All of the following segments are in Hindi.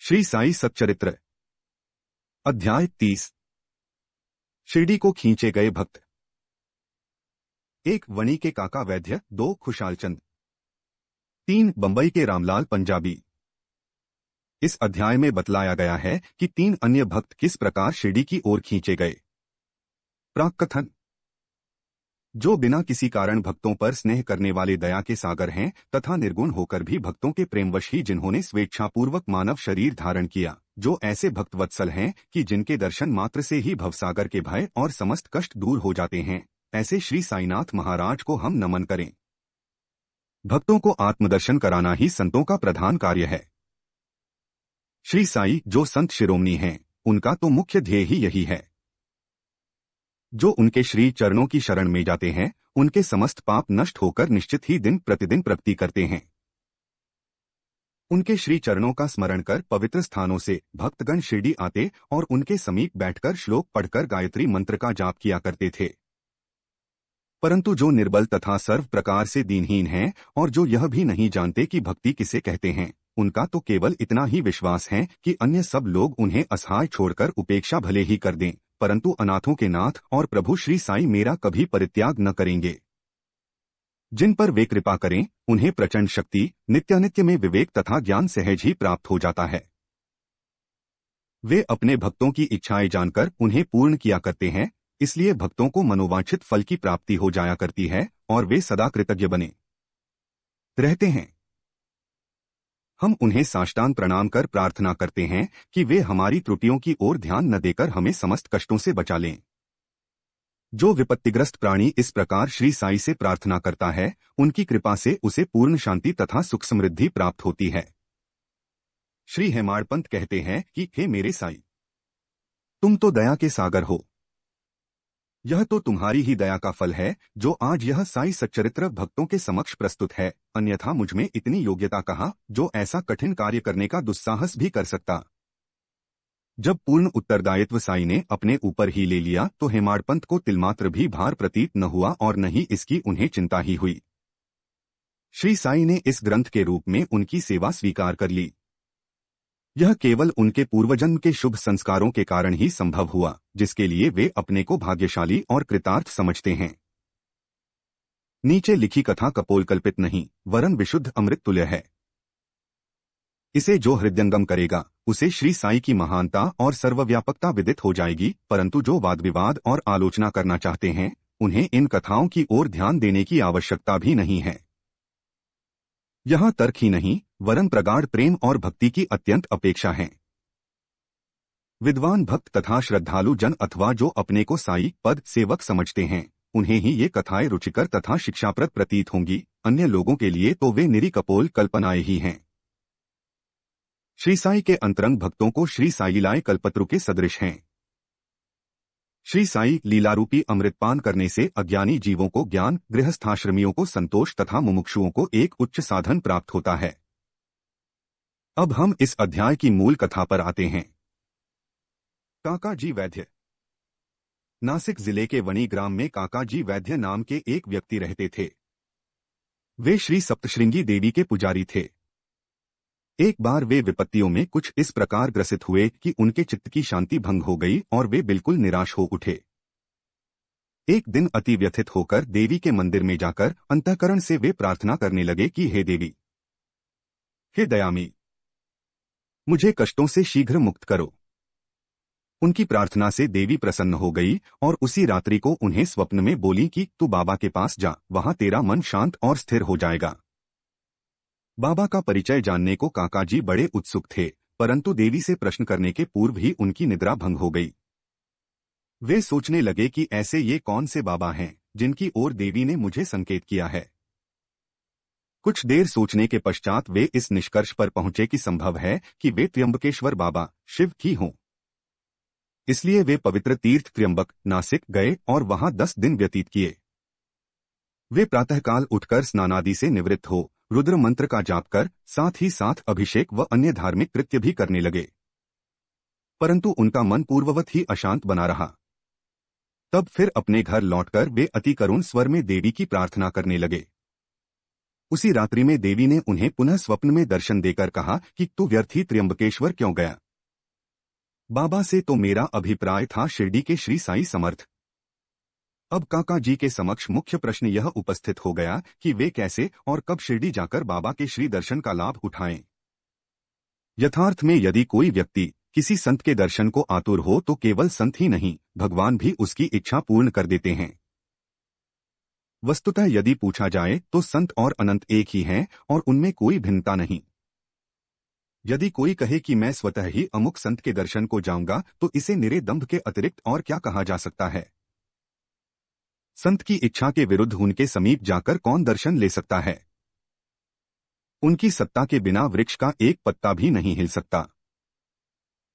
श्री साई सच्चरित्र अध्याय 30। शिरडी को खींचे गए भक्त। 1 वणी के काका वैद्य, 2 खुशालचंद, 3 बंबई के रामलाल पंजाबी। इस अध्याय में बतलाया गया है कि 3 अन्य भक्त किस प्रकार शिरडी की ओर खींचे गए। प्राक्कथन। जो बिना किसी कारण भक्तों पर स्नेह करने वाले दया के सागर हैं तथा निर्गुण होकर भी भक्तों के प्रेमवश ही जिन्होंने स्वेच्छापूर्वक मानव शरीर धारण किया, जो ऐसे भक्तवत्सल हैं कि जिनके दर्शन मात्र से ही भवसागर के भय और समस्त कष्ट दूर हो जाते हैं, ऐसे श्री साईनाथ महाराज को हम नमन करें। भक्तों को आत्मदर्शन कराना ही संतों का प्रधान कार्य है। श्री साई जो संत शिरोमणि हैं, उनका तो मुख्य ध्येय ही यही है। जो उनके श्री चरणों की शरण में जाते हैं, उनके समस्त पाप नष्ट होकर निश्चित ही दिन प्रतिदिन प्रगति करते हैं। उनके श्री चरणों का स्मरण कर पवित्र स्थानों से भक्तगण शिरडी आते और उनके समीप बैठकर श्लोक पढ़कर गायत्री मंत्र का जाप किया करते थे। परंतु जो निर्बल तथा सर्व प्रकार से दीनहीन हैं और जो यह भी नहीं जानते कि भक्ति किसे कहते हैं, उनका तो केवल इतना ही विश्वास है कि अन्य सब लोग उन्हें असहाय छोड़कर उपेक्षा भले ही कर दें, परंतु अनाथों के नाथ और प्रभु श्री साई मेरा कभी परित्याग न करेंगे। जिन पर वे कृपा करें, उन्हें प्रचंड शक्ति, नित्यानित्य में विवेक तथा ज्ञान सहज ही प्राप्त हो जाता है। वे अपने भक्तों की इच्छाएं जानकर उन्हें पूर्ण किया करते हैं, इसलिए भक्तों को मनोवांछित फल की प्राप्ति हो जाया करती है और वे सदा कृतज्ञ बने रहते हैं। हम उन्हें साष्टांग प्रणाम कर प्रार्थना करते हैं कि वे हमारी त्रुटियों की ओर ध्यान न देकर हमें समस्त कष्टों से बचा लें। जो विपत्तिग्रस्त प्राणी इस प्रकार श्री साई से प्रार्थना करता है, उनकी कृपा से उसे पूर्ण शांति तथा सुख समृद्धि प्राप्त होती है। श्री हेमाड़पंत कहते हैं कि हे मेरे साई, तुम तो दया के सागर हो। यह तो तुम्हारी ही दया का फल है जो आज यह साई सच्चरित्र भक्तों के समक्ष प्रस्तुत है, अन्यथा मुझमें इतनी योग्यता कहाँ जो ऐसा कठिन कार्य करने का दुस्साहस भी कर सकता। जब पूर्ण उत्तरदायित्व साई ने अपने ऊपर ही ले लिया तो हेमाड़पंत को तिलमात्र भी भार प्रतीत न हुआ और न ही इसकी उन्हें चिंता ही हुई। श्री साई ने इस ग्रंथ के रूप में उनकी सेवा स्वीकार कर ली। यह केवल उनके पूर्वजन्म के शुभ संस्कारों के कारण ही संभव हुआ, जिसके लिए वे अपने को भाग्यशाली और कृतार्थ समझते हैं। नीचे लिखी कथा कपोलकल्पित नहीं, वरन विशुद्ध अमृत तुल्य है। इसे जो हृदयंगम करेगा, उसे श्री साई की महानता और सर्वव्यापकता विदित हो जाएगी, परंतु जो वाद विवाद और आलोचना करना चाहते हैं, उन्हें इन कथाओं की ओर ध्यान देने की आवश्यकता भी नहीं है। यहाँ तर्क ही नहीं, वरन प्रगाढ़ प्रेम और भक्ति की अत्यंत अपेक्षा है। विद्वान भक्त तथा श्रद्धालु जन अथवा जो अपने को साई पद सेवक समझते हैं, उन्हें ही ये कथाएं रुचिकर तथा शिक्षाप्रद प्रतीत होंगी। अन्य लोगों के लिए तो वे निरी कपोल कल्पनाएं ही हैं। श्री साई के अंतरंग भक्तों को श्री साई लीलाएं कल्पतरु के सदृश हैं। श्री साई लीलारूपी अमृतपान करने से अज्ञानी जीवों को ज्ञान, गृहस्थाश्रमियों को संतोष तथा मुमुक्षुओं को एक उच्च साधन प्राप्त होता है। अब हम इस अध्याय की मूल कथा पर आते हैं। काका जी वैद्य। नासिक जिले के वणी ग्राम में काका जी वैद्य नाम के एक व्यक्ति रहते थे। वे श्री सप्तशृंगी देवी के पुजारी थे। एक बार वे विपत्तियों में कुछ इस प्रकार ग्रसित हुए कि उनके चित्त की शांति भंग हो गई और वे बिल्कुल निराश हो उठे। एक दिन अति व्यथित होकर देवी के मंदिर में जाकर अंतःकरण से वे प्रार्थना करने लगे कि हे देवी, हे दयामयी, मुझे कष्टों से शीघ्र मुक्त करो। उनकी प्रार्थना से देवी प्रसन्न हो गई और उसी रात्रि को उन्हें स्वप्न में बोली कि तू बाबा के पास जा, वहां तेरा मन शांत और स्थिर हो जाएगा। बाबा का परिचय जानने को काका जी बड़े उत्सुक थे, परंतु देवी से प्रश्न करने के पूर्व ही उनकी निद्रा भंग हो गई। वे सोचने लगे कि ऐसे ये कौन से बाबा हैं जिनकी ओर देवी ने मुझे संकेत किया है। कुछ देर सोचने के पश्चात वे इस निष्कर्ष पर पहुंचे कि संभव है कि वे त्र्यंबकेश्वर बाबा शिव ही हों। इसलिए वे पवित्र तीर्थ त्र्यंबक नासिक गए और वहां 10 दिन व्यतीत किए। वे प्रातःकाल उठकर स्नानादि से निवृत्त हो रुद्र मंत्र का जाप कर साथ ही साथ अभिषेक व अन्य धार्मिक कृत्य भी करने लगे, परंतु उनका मन पूर्ववत ही अशांत बना रहा। तब फिर अपने घर लौटकर वे अति करुण स्वर में देवी की प्रार्थना करने लगे। उसी रात्रि में देवी ने उन्हें पुनः स्वप्न में दर्शन देकर कहा कि तू व्यर्थ ही त्र्यंबकेश्वर क्यों गया। बाबा से तो मेरा अभिप्राय था शिरडी के श्री साई समर्थ। अब काका जी के समक्ष मुख्य प्रश्न यह उपस्थित हो गया कि वे कैसे और कब शिरडी जाकर बाबा के श्री दर्शन का लाभ उठाएं। यथार्थ में यदि कोई व्यक्ति किसी संत के दर्शन को आतुर हो तो केवल संत ही नहीं, भगवान भी उसकी इच्छा पूर्ण कर देते हैं। वस्तुतः यदि पूछा जाए तो संत और अनंत एक ही हैं और उनमें कोई भिन्नता नहीं। यदि कोई कहे कि मैं स्वतः ही अमुक संत के दर्शन को जाऊंगा तो इसे निरे दंभ के अतिरिक्त और क्या कहा जा सकता है। संत की इच्छा के विरुद्ध उनके समीप जाकर कौन दर्शन ले सकता है। उनकी सत्ता के बिना वृक्ष का एक पत्ता भी नहीं हिल सकता।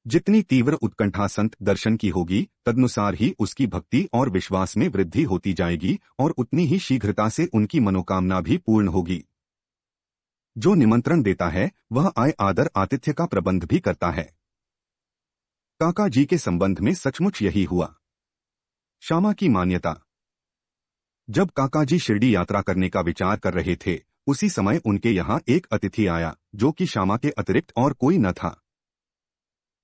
जितनी तीव्र उत्कंठा संत दर्शन की होगी तदनुसार ही उसकी भक्ति और विश्वास में वृद्धि होती जाएगी और उतनी ही शीघ्रता से उनकी मनोकामना भी पूर्ण होगी। जो निमंत्रण देता है वह आय आदर आतिथ्य का प्रबंध भी करता है। काका जी के संबंध में सचमुच यही हुआ। श्यामा की मान्यता। जब काका जी शिरडी यात्रा करने का विचार कर रहे थे उसी समय उनके यहाँ एक अतिथि आया जो कि श्यामा के अतिरिक्त और कोई न था।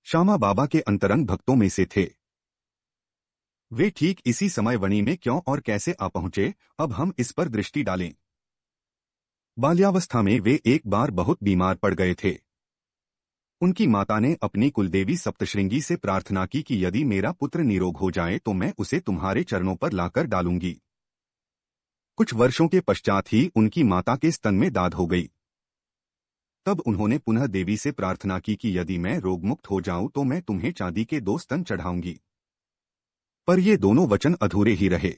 श्यामा बाबा के अंतरंग भक्तों में से थे। वे ठीक इसी समय वणी में क्यों और कैसे आ पहुंचे, अब हम इस पर दृष्टि डालें। बाल्यावस्था में वे एक बार बहुत बीमार पड़ गए थे। उनकी माता ने अपनी कुलदेवी सप्तशृंगी से प्रार्थना की कि यदि मेरा पुत्र निरोग हो जाए तो मैं उसे तुम्हारे चरणों पर लाकर डालूंगी। कुछ वर्षों के पश्चात ही उनकी माता के स्तन में दाद हो गई। तब उन्होंने पुनः देवी से प्रार्थना की कि यदि मैं रोगमुक्त हो जाऊं तो मैं तुम्हें चांदी के 2 स्तन चढ़ाऊंगी। पर ये दोनों वचन अधूरे ही रहे।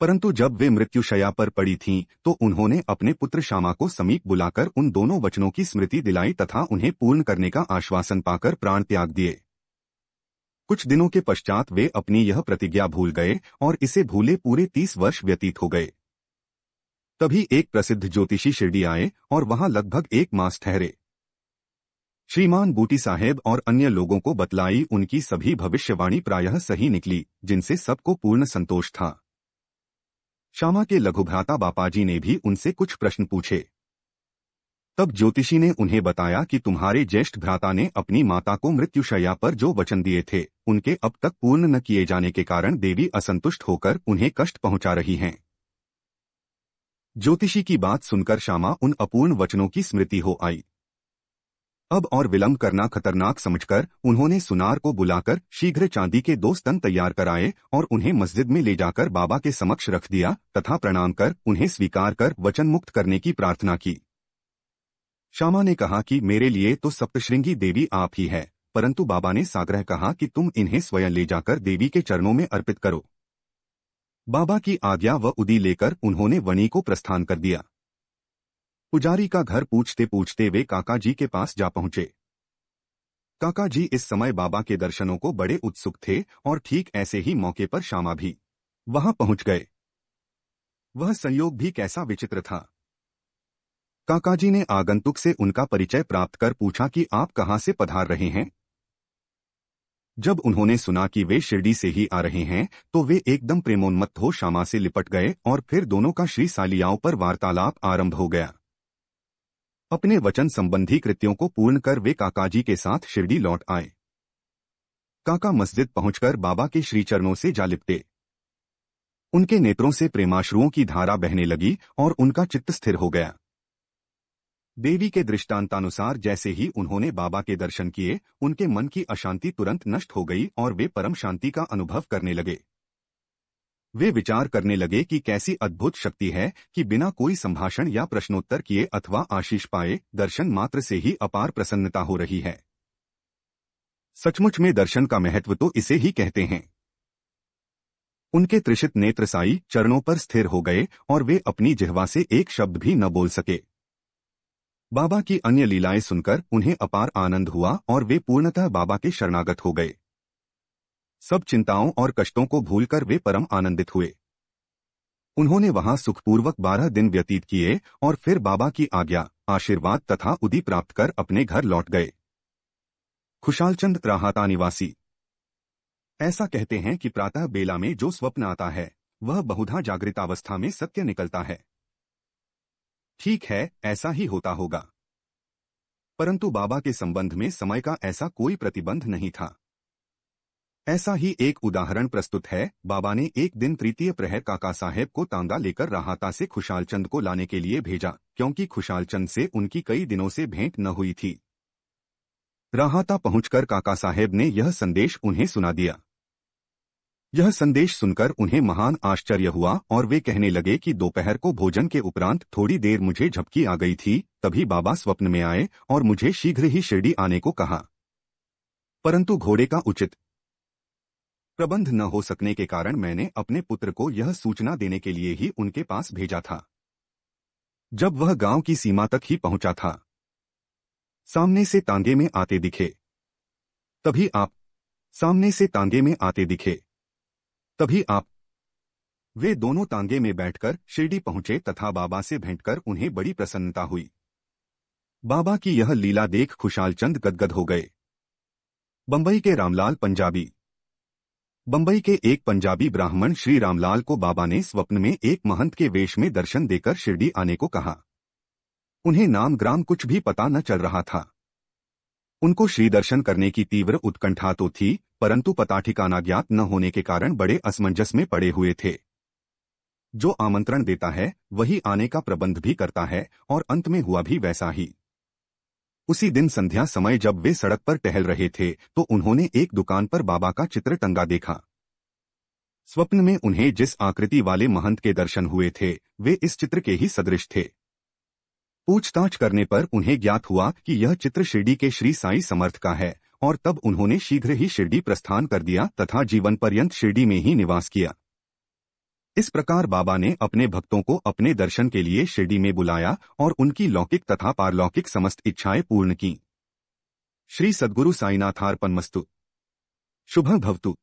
परंतु जब वे मृत्युशैया पर पड़ी थीं तो उन्होंने अपने पुत्र श्यामा को समीप बुलाकर उन दोनों वचनों की स्मृति दिलाई तथा उन्हें पूर्ण करने का आश्वासन पाकर प्राण त्याग दिए। कुछ दिनों के पश्चात वे अपनी यह प्रतिज्ञा भूल गए और इसे भूले पूरे 30 वर्ष व्यतीत हो गए। तभी एक प्रसिद्ध ज्योतिषी शिरडी आए और वहां लगभग 1 मास ठहरे। श्रीमान बूटी साहेब और अन्य लोगों को बतलाई उनकी सभी भविष्यवाणी प्रायः सही निकली, जिनसे सबको पूर्ण संतोष था। श्यामा के लघुभ्राता बापाजी ने भी उनसे कुछ प्रश्न पूछे। तब ज्योतिषी ने उन्हें बताया कि तुम्हारे ज्येष्ठ भ्राता ने अपनी माता को मृत्युशैया पर जो वचन दिए थे उनके अब तक पूर्ण न किए जाने के कारण देवी असंतुष्ट होकर उन्हें कष्ट पहुंचा रही हैं। ज्योतिषी की बात सुनकर श्यामा उन अपूर्ण वचनों की स्मृति हो आई। अब और विलंब करना खतरनाक समझकर उन्होंने सुनार को बुलाकर शीघ्र चांदी के 2 स्तन तैयार कराए और उन्हें मस्जिद में ले जाकर बाबा के समक्ष रख दिया तथा प्रणाम कर उन्हें स्वीकार कर वचन मुक्त करने की प्रार्थना की। श्यामा ने कहा कि मेरे लिए तो सप्तशृंगी देवी आप ही है, परंतु बाबा ने साग्रह कहा कि तुम इन्हें स्वयं ले जाकर देवी के चरणों में अर्पित करो। बाबा की आज्ञा व उदी लेकर उन्होंने वणी को प्रस्थान कर दिया। पुजारी का घर पूछते पूछते वे काका जी के पास जा पहुंचे। काका जी इस समय बाबा के दर्शनों को बड़े उत्सुक थे और ठीक ऐसे ही मौके पर श्यामा भी वहां पहुंच गए। वह संयोग भी कैसा विचित्र था। काका जी ने आगंतुक से उनका परिचय प्राप्त कर पूछा कि आप कहां से पधार रहे हैं। जब उन्होंने सुना कि वे शिरडी से ही आ रहे हैं तो वे एकदम प्रेमोन्मत्त हो श्यामा से लिपट गए और फिर दोनों का श्री सालियाओं पर वार्तालाप आरंभ हो गया। अपने वचन संबंधी कृत्यों को पूर्ण कर वे काकाजी के साथ शिरडी लौट आए। काका मस्जिद पहुंचकर बाबा के श्रीचरणों से जा लिपटे। उनके नेत्रों से प्रेमाश्रुओं की धारा बहने लगी और उनका चित्त स्थिर हो गया। देवी के दृष्टांतानुसार जैसे ही उन्होंने बाबा के दर्शन किए उनके मन की अशांति तुरंत नष्ट हो गई और वे परम शांति का अनुभव करने लगे। वे विचार करने लगे कि कैसी अद्भुत शक्ति है कि बिना कोई संभाषण या प्रश्नोत्तर किए अथवा आशीष पाए दर्शन मात्र से ही अपार प्रसन्नता हो रही है। सचमुच में दर्शन का महत्व तो इसे ही कहते हैं। उनके त्रिषित नेत्र साई चरणों पर स्थिर हो गए और वे अपनी जिह्वा से एक शब्द भी न बोल सके। बाबा की अन्य लीलाएं सुनकर उन्हें अपार आनंद हुआ और वे पूर्णतः बाबा के शरणागत हो गए। सब चिंताओं और कष्टों को भूलकर वे परम आनंदित हुए। उन्होंने वहां सुखपूर्वक 12 दिन व्यतीत किए और फिर बाबा की आज्ञा, आशीर्वाद तथा उदी प्राप्त कर अपने घर लौट गए। खुशालचंद राहाता निवासी। ऐसा कहते हैं कि प्रातः बेला में जो स्वप्न आता है वह बहुधा जागृतावस्था में सत्य निकलता है। ठीक है, ऐसा ही होता होगा। परंतु बाबा के संबंध में समय का ऐसा कोई प्रतिबंध नहीं था। ऐसा ही एक उदाहरण प्रस्तुत है। बाबा ने एक दिन तृतीय प्रहर काका साहेब को तांगा लेकर राहाता से खुशालचंद को लाने के लिए भेजा, क्योंकि खुशालचंद से उनकी कई दिनों से भेंट न हुई थी। राहाता पहुंचकर काका साहेब ने यह संदेश उन्हें सुना दिया। यह संदेश सुनकर उन्हें महान आश्चर्य हुआ और वे कहने लगे कि दोपहर को भोजन के उपरांत थोड़ी देर मुझे झपकी आ गई थी। तभी बाबा स्वप्न में आए और मुझे शीघ्र ही शिरडी आने को कहा। परंतु घोड़े का उचित प्रबंध न हो सकने के कारण मैंने अपने पुत्र को यह सूचना देने के लिए ही उनके पास भेजा था। जब वह गांव की सीमा तक ही पहुंचा था, सामने से तांगे में आते दिखे। तभी आप सामने से तांगे में आते दिखे। तभी आप वे दोनों तांगे में बैठकर शिरडी पहुंचे तथा बाबा से भेंट कर उन्हें बड़ी प्रसन्नता हुई। बाबा की यह लीला देख खुशालचंद गदगद हो गए। बंबई के रामलाल पंजाबी बंबई के एक पंजाबी ब्राह्मण श्री रामलाल को बाबा ने स्वप्न में एक महंत के वेश में दर्शन देकर शिरडी आने को कहा। उन्हें नाम ग्राम कुछ भी पता न चल रहा था। उनको श्री दर्शन करने की तीव्र उत्कंठा तो थी, परंतु पता ठिकाना ज्ञात न होने के कारण बड़े असमंजस में पड़े हुए थे। जो आमंत्रण देता है वही आने का प्रबंध भी करता है, और अंत में हुआ भी वैसा ही। उसी दिन संध्या समय जब वे सड़क पर टहल रहे थे तो उन्होंने एक दुकान पर बाबा का चित्र टंगा देखा। स्वप्न में उन्हें जिस आकृति वाले महंत के दर्शन हुए थे वे इस चित्र के ही सदृश थे। पूछताछ करने पर उन्हें ज्ञात हुआ कि यह चित्र शिरडी के श्री साई समर्थ का है, और तब उन्होंने शीघ्र ही शिरडी प्रस्थान कर दिया तथा जीवन पर्यंत शिरडी में ही निवास किया। इस प्रकार बाबा ने अपने भक्तों को अपने दर्शन के लिए शिरडी में बुलाया और उनकी लौकिक तथा पारलौकिक समस्त इच्छाएं पूर्ण की। श्री सद्गुरु साईनाथार्पणमस्तु। शुभं भवतु।